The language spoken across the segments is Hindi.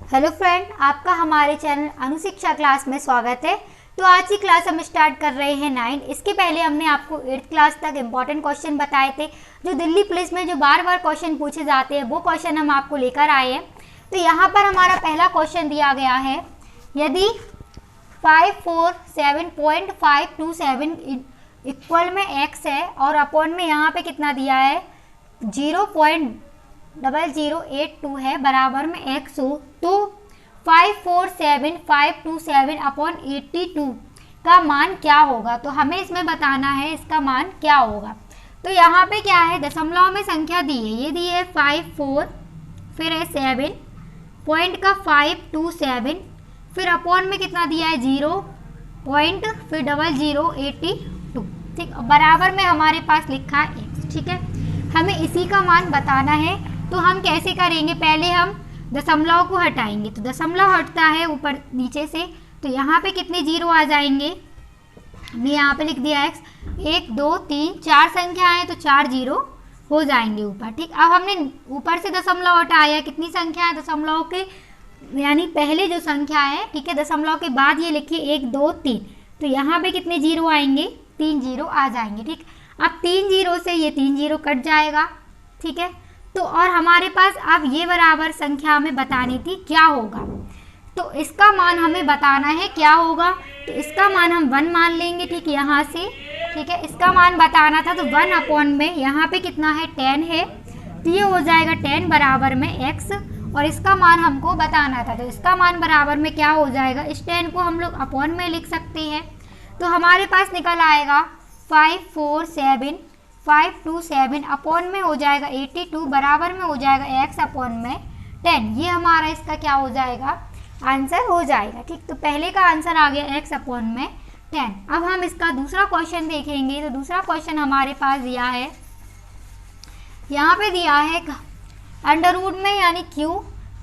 हेलो फ्रेंड, आपका हमारे चैनल अनुशिक्षा क्लास में स्वागत है। तो आज की क्लास हम स्टार्ट कर रहे हैं 9। इसके पहले हमने आपको 8th क्लास तक इम्पॉर्टेंट क्वेश्चन बताए थे, जो दिल्ली पुलिस में जो बार बार क्वेश्चन पूछे जाते हैं वो क्वेश्चन हम आपको लेकर आए हैं। तो यहाँ पर हमारा पहला क्वेश्चन दिया गया है, यदि 547.527 इक्वल में x है और अपॉन में यहाँ पे कितना दिया है 0.0082 है बराबर में x हो, तो 547.527 अपॉन 82 का मान क्या होगा। तो हमें इसमें बताना है इसका मान क्या होगा। तो यहाँ पे क्या है, दशमलव में संख्या दी है, ये दी है 54, फिर है 7 पॉइंट का 527, फिर अपॉन में कितना दिया है 0 पॉइंट फिर 0082, ठीक, बराबर में हमारे पास लिखा है x। ठीक है, हमें इसी का मान बताना है। तो हम कैसे करेंगे, पहले हम दशमलव को हटाएंगे। तो दशमलव हटता है ऊपर नीचे से, तो यहाँ पे कितने जीरो आ जाएंगे, हमने यहाँ पे लिख दिया x, 1 2 3 4 संख्या है तो 4 जीरो हो जाएंगे ऊपर। ठीक, अब हमने ऊपर से दशमलव हटाया, कितनी संख्या है दशमलव के, यानी पहले जो संख्या है, ठीक है, दशमलव के बाद ये लिखिए 1 2 3, तो यहाँ पे कितने जीरो आएंगे, 3 जीरो आ जाएंगे। ठीक, अब 3 जीरो से ये 3 जीरो कट जाएगा। ठीक है, तो और हमारे पास अब ये बराबर संख्या हमें बतानी थी क्या होगा, तो इसका मान हमें बताना है क्या होगा। तो इसका मान हम 1 मान लेंगे। ठीक, यहाँ से, ठीक है, इसका मान बताना था तो 1 अपॉन में यहाँ पे कितना है 10 है, तो ये हो जाएगा 10 बराबर में x, और इसका मान हमको बताना था, तो इसका मान बराबर में क्या हो जाएगा, इस 10 को हम लोग अपॉन में लिख सकते हैं। तो हमारे पास निकल आएगा 547.527 अपॉन में हो जाएगा 82 बराबर में हो जाएगा x अपॉन में 10। ये हमारा इसका क्या हो जाएगा, आंसर हो जाएगा। ठीक, तो पहले का आंसर आ गया x अपॉन में 10। अब हम इसका दूसरा क्वेश्चन देखेंगे। तो दूसरा क्वेश्चन हमारे पास दिया है, यहाँ पे दिया है अंडर रूट में यानी q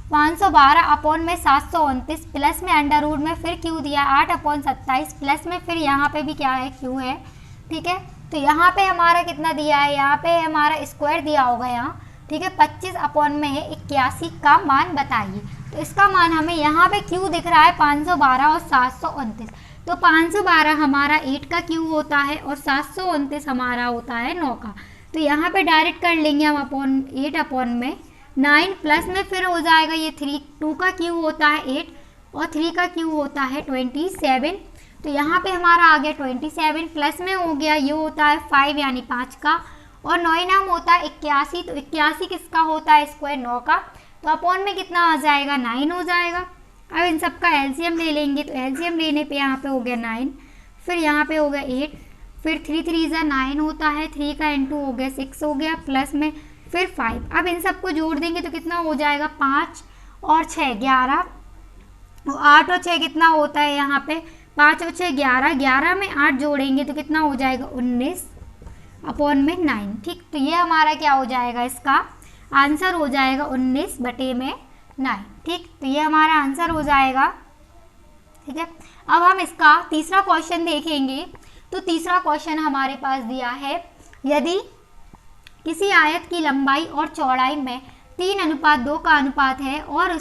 512 अपॉन में 729 प्लस में अंडर रूट में फिर q दिया 8 अपॉन 27 प्लस में फिर यहाँ पे भी क्या है q है। ठीक है, तो यहाँ पे हमारा कितना दिया है, यहाँ पे हमारा स्क्वायर दिया होगा यहाँ। ठीक है, 25 अपॉन में है 81 का मान बताइए। तो इसका मान हमें यहाँ पे q दिख रहा है 512 और 729, तो 512 हमारा 8 का q होता है और 729 हमारा होता है 9 का। तो यहाँ पे डायरेक्ट कर लेंगे हम अपॉन 8 अपॉन में 9 प्लस में फिर हो जाएगा ये 3, 2 का q होता है 8 और 3 का q होता है 27। तो यहाँ पे हमारा आ गया 27 प्लस में हो गया ये होता है 5 यानी 5 का, और 9 नाम होता है 81, तो 81 किसका होता है स्क्वायर 9 का, तो अपॉन में कितना आ जाएगा 9 हो जाएगा। अब इन सब का एलसीएम ले लेंगे, तो एलसीएम लेने पे यहाँ पे हो गया 9, फिर यहाँ पे हो गया 8, फिर 3 3 9 होता है, 3 का इंटू हो गया 6 हो गया, प्लस में फिर 5। अब इन सबको जोड़ देंगे तो कितना हो जाएगा 5 और 6 11, 8 और 6 कितना होता है यहाँ पे 5 और 6 11, 11 में 8 जोड़ेंगे तो कितना हो जाएगा 19 अपॉन में 9। ठीक, तो ये हमारा क्या हो जाएगा, इसका आंसर हो जाएगा 19 बटे में 9। ठीक, तो ये हमारा आंसर हो जाएगा। ठीक है, अब हम इसका तीसरा क्वेश्चन देखेंगे। तो तीसरा क्वेश्चन हमारे पास दिया है, यदि किसी आयत की लंबाई और चौड़ाई में 3:2 का अनुपात है और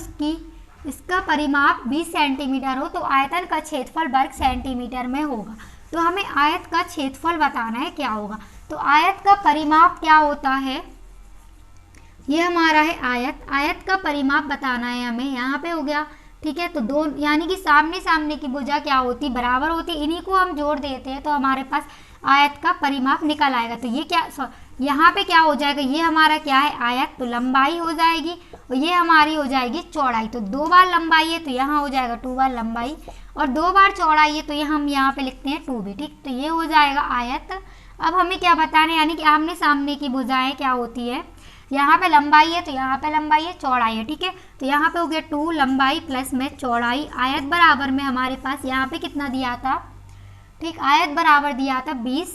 इसका परिमाप 20 सेंटीमीटर हो, तो आयतन का क्षेत्रफल वर्ग सेंटीमीटर में होगा। तो हमें आयत का क्षेत्रफल बताना है क्या होगा। तो आयत का परिमाप क्या होता है, ये हमारा है आयत, आयत का परिमाप बताना है हमें, यहाँ पे हो गया। ठीक है, तो दो यानी कि सामने सामने की भुजा क्या होती बराबर होती, इन्हीं को हम जोड़ देते हैं तो हमारे पास आयत का परिमाप निकल आएगा। तो ये क्या, यहाँ पे क्या हो जाएगा, ये हमारा क्या है आयत, तो लंबाई हो जाएगी और ये हमारी हो जाएगी चौड़ाई। तो 2 बार लंबाई है तो यहाँ हो जाएगा 2 बार लंबाई, और 2 बार चौड़ाई है तो ये हम यहाँ पे लिखते हैं 2b। ठीक, तो ये हो जाएगा आयत। अब हमें क्या बताना है, यानी कि आमने सामने की भुजाएं क्या होती है, यहाँ पे लंबाई है तो यहाँ पे लंबाई है, चौड़ाई है। ठीक है, तो यहाँ पे हो गया 2 लंबाई प्लस में चौड़ाई, आयत बराबर में हमारे पास यहाँ पे कितना दिया था, ठीक, आयत बराबर दिया था 20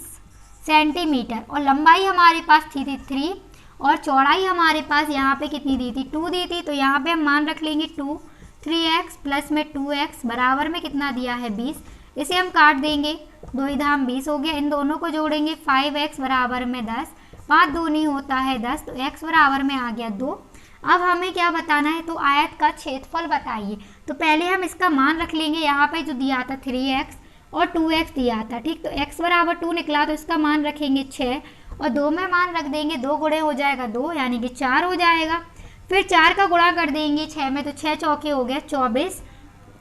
सेंटीमीटर, और लंबाई हमारे पास थी 3 और चौड़ाई हमारे पास यहाँ पे कितनी दी थी 2 दी थी। तो यहाँ पे हम मान रख लेंगे 2, 3x प्लस में 2x बराबर में कितना दिया है 20। इसे हम काट देंगे, 2 धाम 20 हो गया, इन दोनों को जोड़ेंगे 5x बराबर में 10, 5 दूनी होता है 10, तो x बराबर में आ गया 2। अब हमें क्या बताना है, तो आयत का क्षेत्रफल बताइए। तो पहले हम इसका मान रख लेंगे, यहाँ पे जो दिया था 3x और 2x दिया था, ठीक। तो x बराबर 2 निकला तो इसका मान रखेंगे 6 और 2 में मान रख देंगे, 2 गुणे हो जाएगा 2 यानी कि 4 हो जाएगा। फिर 4 का गुणा कर देंगे 6 में, तो 6 चौके हो गया 24,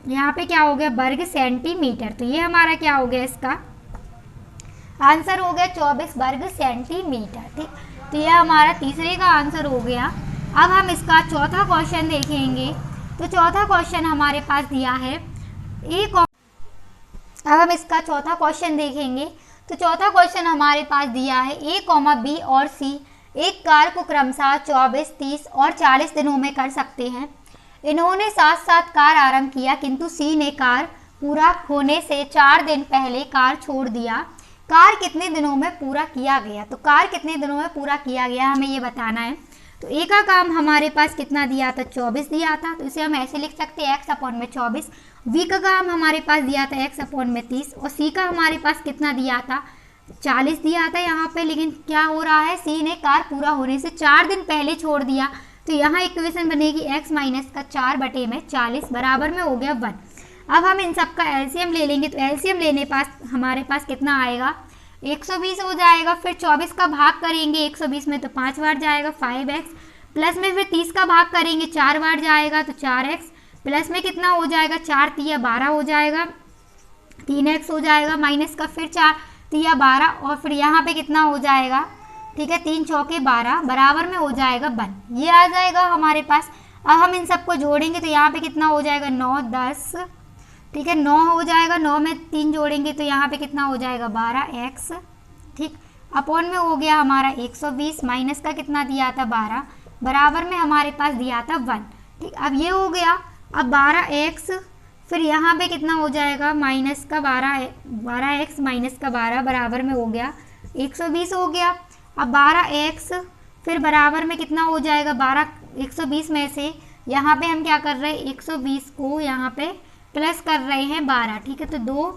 यहाँ पे क्या हो गया वर्ग सेंटीमीटर। तो ये हमारा क्या हो गया, इसका आंसर हो गया 24 वर्ग सेंटीमीटर, ठीक। तो ये हमारा तीसरे का आंसर हो गया। अब हम इसका चौथा क्वेश्चन देखेंगे। तो चौथा क्वेश्चन हमारे पास दिया है अब हम इसका चौथा क्वेश्चन देखेंगे। तो चौथा क्वेश्चन हमारे पास दिया है A, B और C एक कार को क्रमशः 24, 30 और 40 दिनों में कर सकते हैं। इन्होंने साथ साथ कार आरंभ किया, किंतु C ने कार पूरा होने से 4 दिन पहले कार छोड़ दिया। कार कितने दिनों में पूरा किया गया? तो कार कितने दिनों में पूरा किया गया हमें ये बताना है। तो ए का काम हमारे पास कितना दिया था, 24 दिया था, तो इसे हम ऐसे लिख सकते हैं x अपॉन में 24। बी का काम हमारे पास दिया था x अपॉन में 30 और सी का हमारे पास कितना दिया था, 40 दिया था यहाँ पे। लेकिन क्या हो रहा है, सी ने कार पूरा होने से 4 दिन पहले छोड़ दिया। तो यहाँ इक्वेशन बनेगी x माइनस का 4 बटे में 40 बराबर में हो गया 1। अब हम इन सब का एलसीएम ले लेंगे। तो एलसीएम लेने पास हमारे पास कितना आएगा, 120 हो जाएगा। फिर 24 का भाग करेंगे 120 में तो 5 बार जाएगा 5x, प्लस में फिर 30 का भाग करेंगे 4 बार जाएगा तो 4x, प्लस में कितना हो जाएगा 4 तिया 12 हो जाएगा, 3x हो जाएगा, माइनस का फिर 4 तिया 12 और फिर यहाँ पे कितना हो जाएगा, ठीक है 3 चौके 12 बराबर में हो जाएगा 1। ये आ जाएगा हमारे पास। अब हम इन सबको जोड़ेंगे तो यहाँ पे कितना हो जाएगा 9, 10, ठीक है 9 हो जाएगा। 9 में 3 जोड़ेंगे तो यहाँ पे कितना हो जाएगा 12x, ठीक। अपॉन में हो गया हमारा 120, माइनस का कितना दिया था 12 बराबर में हमारे पास दिया था 1, ठीक। अब ये हो गया। अब 12x फिर यहाँ पे कितना हो जाएगा माइनस का 12x माइनस का 12 बराबर में हो गया 120 हो गया। अब 12x फिर बराबर में कितना हो जाएगा 12, 120 में से यहाँ पे हम क्या कर रहे हैं 120 को यहाँ पे प्लस कर रहे हैं 12, ठीक है। तो 2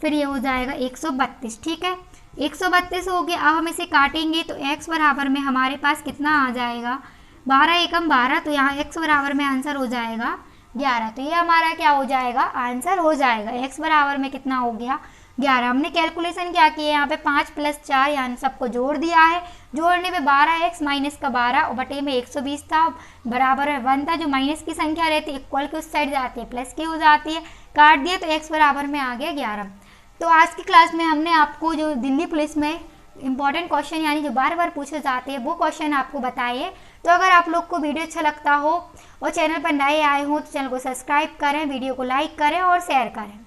फिर ये हो जाएगा 132, ठीक है 132 हो गया। अब हम इसे काटेंगे तो x बराबर में हमारे पास कितना आ जाएगा 12 एकम 12, तो यहाँ x बराबर में आंसर हो जाएगा 11। तो ये हमारा क्या हो जाएगा आंसर हो जाएगा x बराबर में कितना हो गया 11। हमने कैलकुलेशन क्या किया, यहाँ पे 5 + 4 यानी सबको जोड़ दिया है। जोड़ने पे 12x माइनस का 12 और बटे में 120 था बराबर है 1 था। जो माइनस की संख्या रहती है इक्वल की उस साइड जाती है प्लस की हो जाती है, काट दिया तो x बराबर में आ गया 11। तो आज की क्लास में हमने आपको जो दिल्ली पुलिस में इंपॉर्टेंट क्वेश्चन यानी जो बार बार पूछे जाते हैं वो क्वेश्चन आपको बताइए। तो अगर आप लोग को वीडियो अच्छा लगता हो और चैनल पर नए आए हो तो चैनल को सब्सक्राइब करें, वीडियो को लाइक करें और शेयर करें।